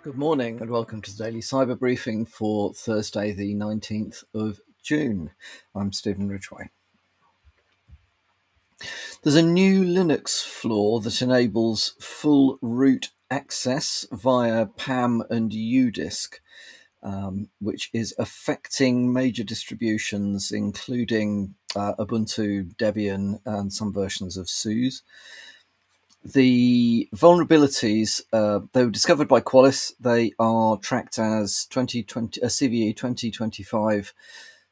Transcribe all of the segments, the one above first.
Good morning and welcome to the Daily Cyber Briefing for Thursday, the 19th of June. I'm Stephen Ridgway. There's a new Linux flaw that enables full root access via PAM and UDisk, which is affecting major distributions, including Ubuntu, Debian, and some versions of SUSE. The vulnerabilities, they were discovered by Qualys. They are tracked as 2020 CVE 2025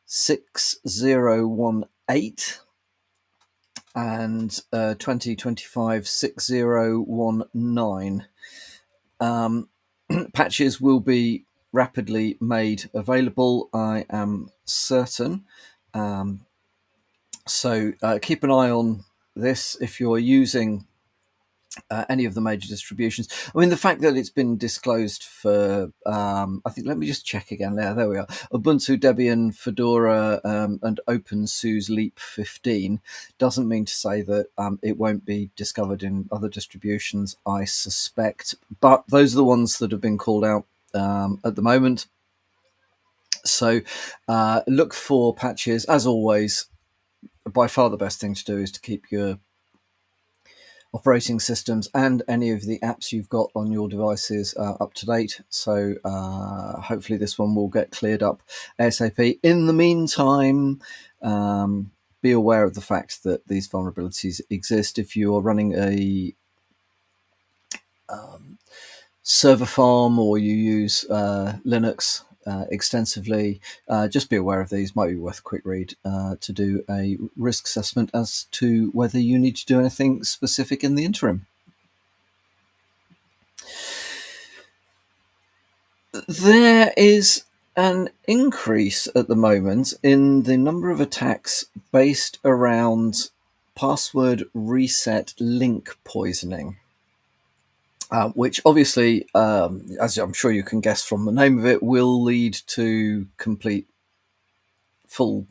6018 and 2025 6019. Patches will be rapidly made available, I am certain. So keep an eye on this if you're using any of the major distributions. I mean, the fact that it's been disclosed for, I think, let me just check again. There we are. Ubuntu, Debian, Fedora, and OpenSUSE Leap 15 doesn't mean to say that it won't be discovered in other distributions, I suspect. But those are the ones that have been called out at the moment. So look for patches. As always, by far the best thing to do is to keep your operating systems and any of the apps you've got on your devices up to date. So hopefully this one will get cleared up ASAP. In the meantime, be aware of the fact that these vulnerabilities exist. If you are running a server farm or you use Linux extensively, just be aware of these. Might be worth a quick read to do a risk assessment as to whether you need to do anything specific in the interim. There is an increase at the moment in the number of attacks based around password reset link poisoning. Which obviously, as I'm sure you can guess from the name of it, will lead to complete full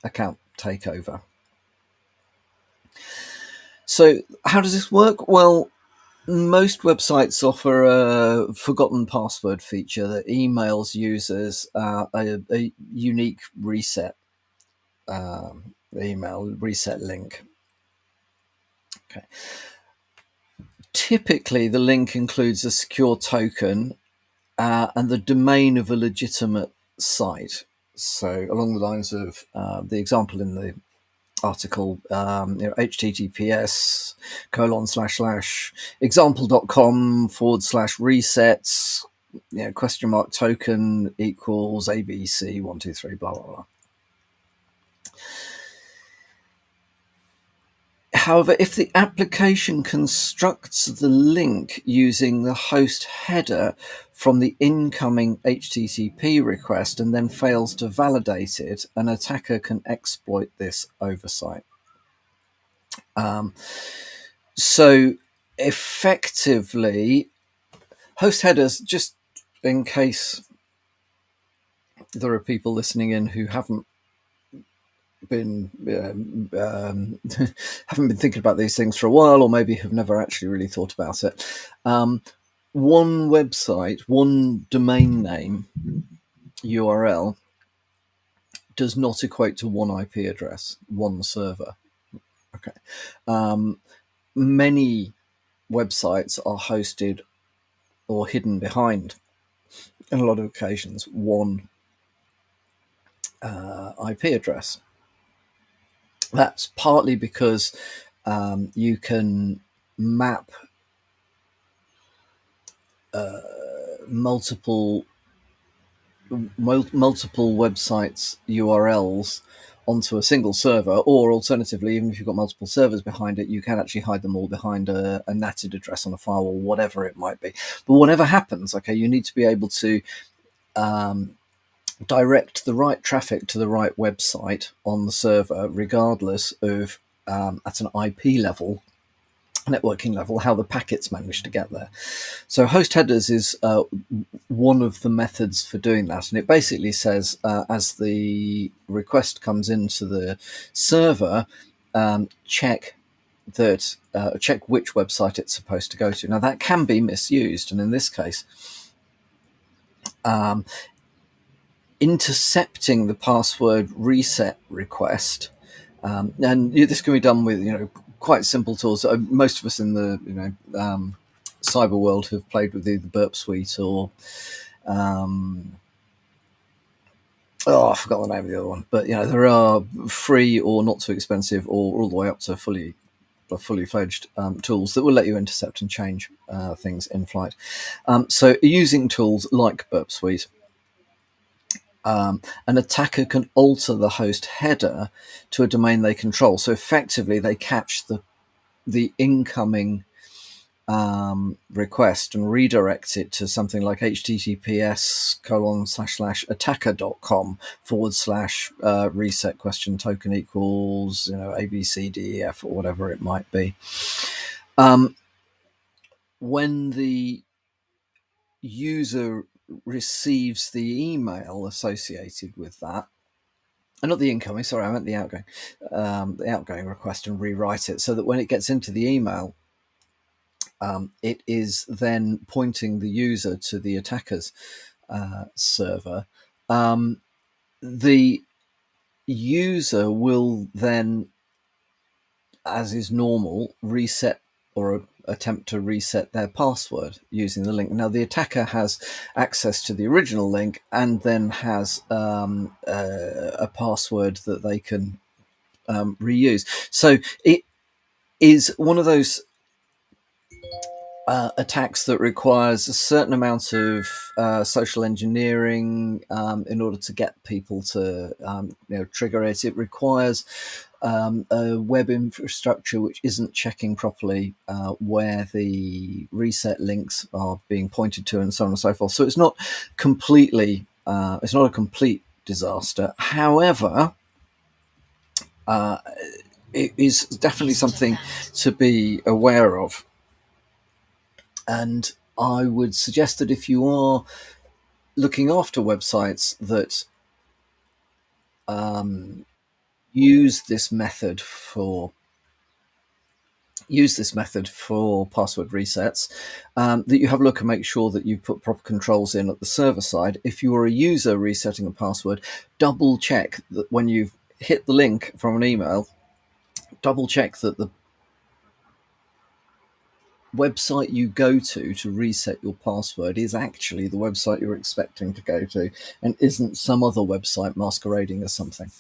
account takeover. So how does this work? Well, most websites offer a forgotten password feature that emails users a unique reset email reset link. Okay. Typically, the link includes a secure token and the domain of a legitimate site. So, along the lines of the example in the article, https :/example.com/resets, question mark token equals ABC123, blah, blah, blah. However, if the application constructs the link using the host header from the incoming HTTP request and then fails to validate it, an attacker can exploit this oversight. So effectively, host headers, just in case there are people listening in who haven't been haven't been thinking about these things for a while, or maybe have never actually really thought about it. One website, one domain name URL does not equate to one IP address, one server. Okay. Many websites are hosted or hidden behind, in a lot of occasions, one IP address. That's partly because you can map multiple websites URLs onto a single server, or alternatively, even if you've got multiple servers behind it, you can actually hide them all behind a NATed address on a firewall, whatever it might be. But whatever happens, okay, you need to be able to direct the right traffic to the right website on the server, regardless of at an IP level, networking level, how the packets manage to get there. So host headers is one of the methods for doing that, and it basically says as the request comes into the server, check which website it's supposed to go to. Now that can be misused, and in this case, um, intercepting the password reset request. And this can be done with quite simple tools. Most of us in the cyber world have played with either Burp Suite or I forgot the name of the other one. But there are free or not too expensive, or all the way up to fully fledged tools that will let you intercept and change things in flight. So using tools like Burp Suite, an attacker can alter the host header to a domain they control. So effectively, they catch the incoming request and redirect it to something like https://attacker.com/reset question token equals ABCDEF or whatever it might be. When the user receives the email associated with that, not the incoming, sorry, I meant the outgoing request, and rewrite it so that when it gets into the email, it is then pointing the user to the attacker's server. The user will then, as is normal, reset or attempt to reset their password using the link. Now, the attacker has access to the original link and then has a password that they can reuse. So it is one of those attacks that requires a certain amount of social engineering in order to get people to trigger it. It requires a web infrastructure which isn't checking properly where the reset links are being pointed to, and so on and so forth. So it's not completely, it's not a complete disaster. However, it is definitely something to be aware of. And I would suggest that if you are looking after websites that use this method for password resets, that you have a look and make sure that you put proper controls in at the server side. If you are a user resetting a password, double check that when you've hit the link from an email, double check that the website you go to reset your password is actually the website you're expecting to go to, and isn't some other website masquerading as something.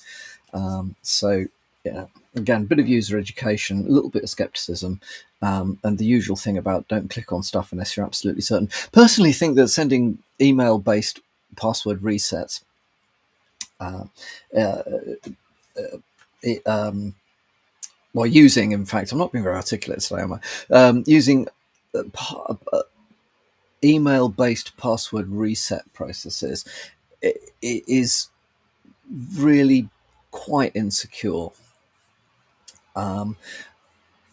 So yeah, again, a bit of user education, a little bit of skepticism, and the usual thing about don't click on stuff unless you're absolutely certain. Personally, think that sending email-based password resets using, in fact, I'm not being very articulate today, am I? Using email-based password reset processes, it is really quite insecure. I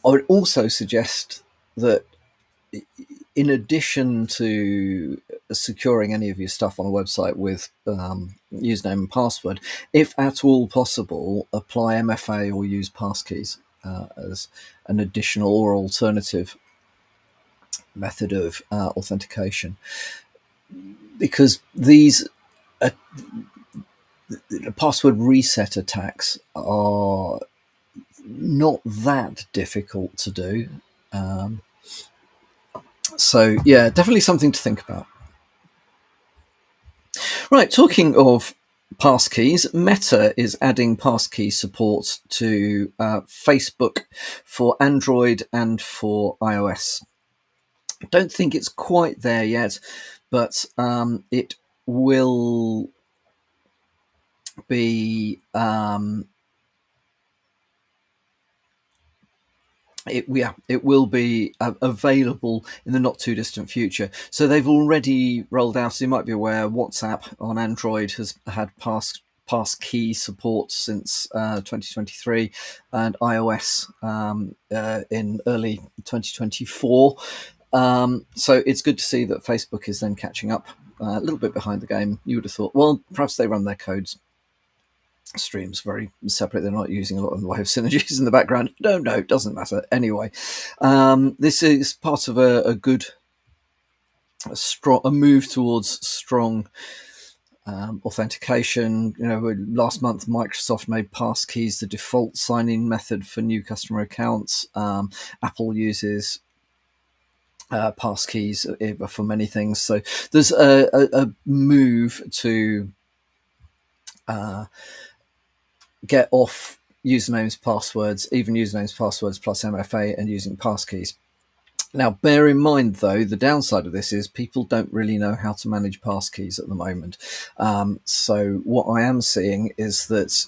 would also suggest that in addition to securing any of your stuff on a website with username and password, if at all possible, apply MFA or use Passkeys as an additional or alternative method of authentication, because these password reset attacks are not that difficult to do. So yeah, definitely something to think about. Right, talking of passkeys, Meta is adding passkey support to Facebook for Android and for iOS. I don't think it's quite there yet, but it will be it will be available in the not too distant future. So they've already rolled out, so you might be aware, WhatsApp on Android has had passkey support since 2023, and iOS in early 2024. So it's good to see that Facebook is then catching up a little bit behind the game. You would have thought, well, perhaps they run their codes streams very separate. They're not using a lot of the way of synergies in the background. No, it doesn't matter. Anyway, this is part of a good a move towards strong authentication. Last month Microsoft made Passkeys the default sign-in method for new customer accounts. Apple uses Passkeys for many things. So there's a move to get off usernames, passwords, even usernames, passwords plus MFA, and using passkeys. Now, bear in mind, though, the downside of this is people don't really know how to manage passkeys at the moment. So what I am seeing is that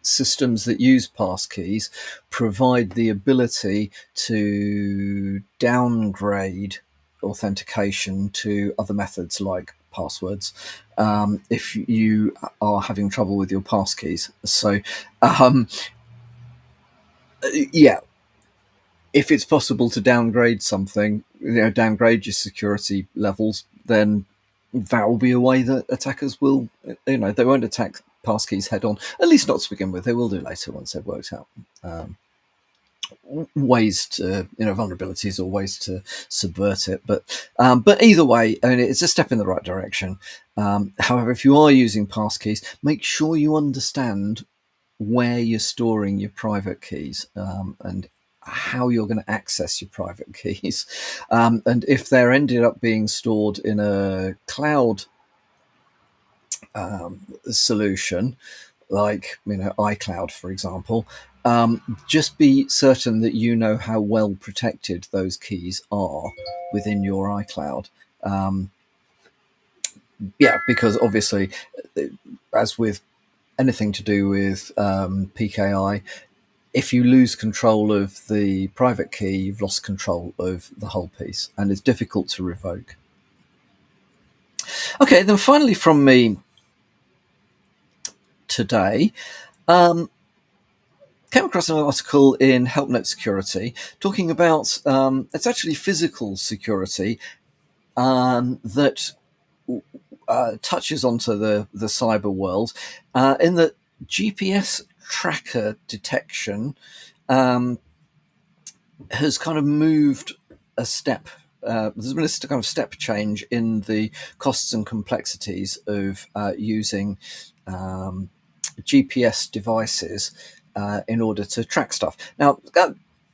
systems that use passkeys provide the ability to downgrade authentication to other methods like passwords if you are having trouble with your passkeys. So, yeah, if it's possible to downgrade something, downgrade your security levels, then that will be a way that attackers will, they won't attack passkeys head on, at least not to begin with. They will do later once they've worked out ways to, vulnerabilities or ways to subvert it. But either way, I mean, it's a step in the right direction. However, if you are using passkeys, make sure you understand where you're storing your private keys and how you're going to access your private keys. And if they're ended up being stored in a cloud solution, like iCloud, for example, just be certain that you know how well protected those keys are within your iCloud. Yeah, because obviously, as with anything to do with PKI, if you lose control of the private key, you've lost control of the whole piece, and it's difficult to revoke. Okay, then finally from me today, came across an article in HelpNet Security talking about it's actually physical security that touches onto the cyber world in that GPS tracker detection has kind of moved a step. There's been a kind of step change in the costs and complexities of using GPS devices in order to track stuff. Now,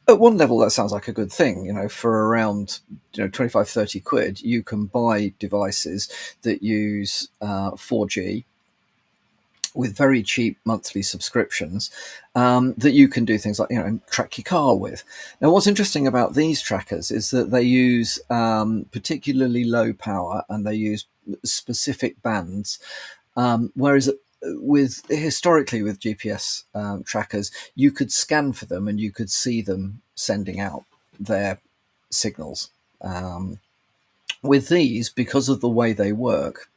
at one level, that sounds like a good thing. For around 25, 30 quid, you can buy devices that use 4G with very cheap monthly subscriptions that you can do things like track your car with. Now, what's interesting about these trackers is that they use particularly low power and they use specific bands, whereas historically with GPS trackers, you could scan for them and you could see them sending out their signals. With these, because of the way they work,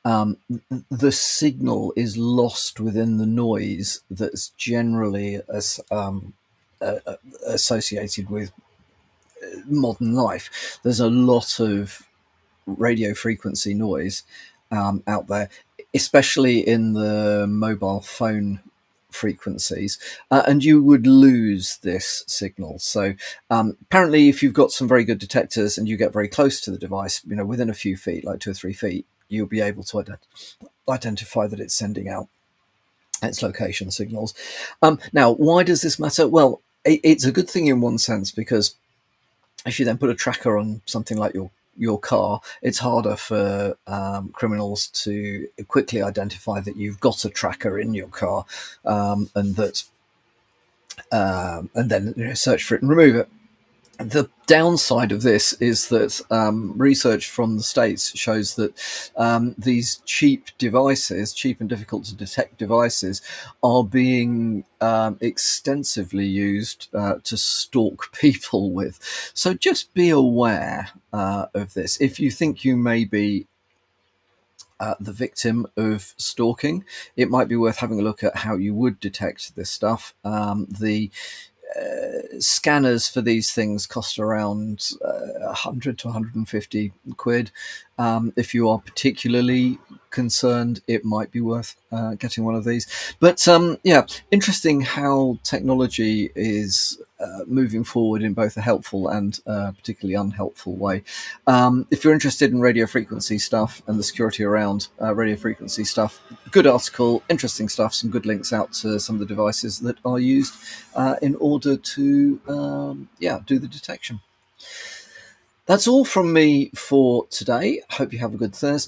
the signal is lost within the noise that's generally associated with modern life. There's a lot of radio frequency noise out there, especially in the mobile phone frequencies, and you would lose this signal. So apparently, if you've got some very good detectors and you get very close to the device, within a few feet, like 2 or 3 feet, you'll be able to identify that it's sending out its location signals. Now, why does this matter? Well, it's a good thing in one sense, because if you then put a tracker on something like your car, it's harder for criminals to quickly identify that you've got a tracker in your car, and that and then search for it and remove it. The downside of this is that research from the States shows that these cheap and difficult to detect devices, are being extensively used to stalk people with. So just be aware of this. If you think you may be the victim of stalking, it might be worth having a look at how you would detect this stuff. The scanners for these things cost around 100 to 150 quid. If you are particularly concerned, it might be worth getting one of these. But yeah, interesting how technology is moving forward in both a helpful and particularly unhelpful way. If you're interested in radio frequency stuff and the security around radio frequency stuff, good article, interesting stuff, some good links out to some of the devices that are used in order to do the detection. That's all from me for today. Hope you have a good Thursday.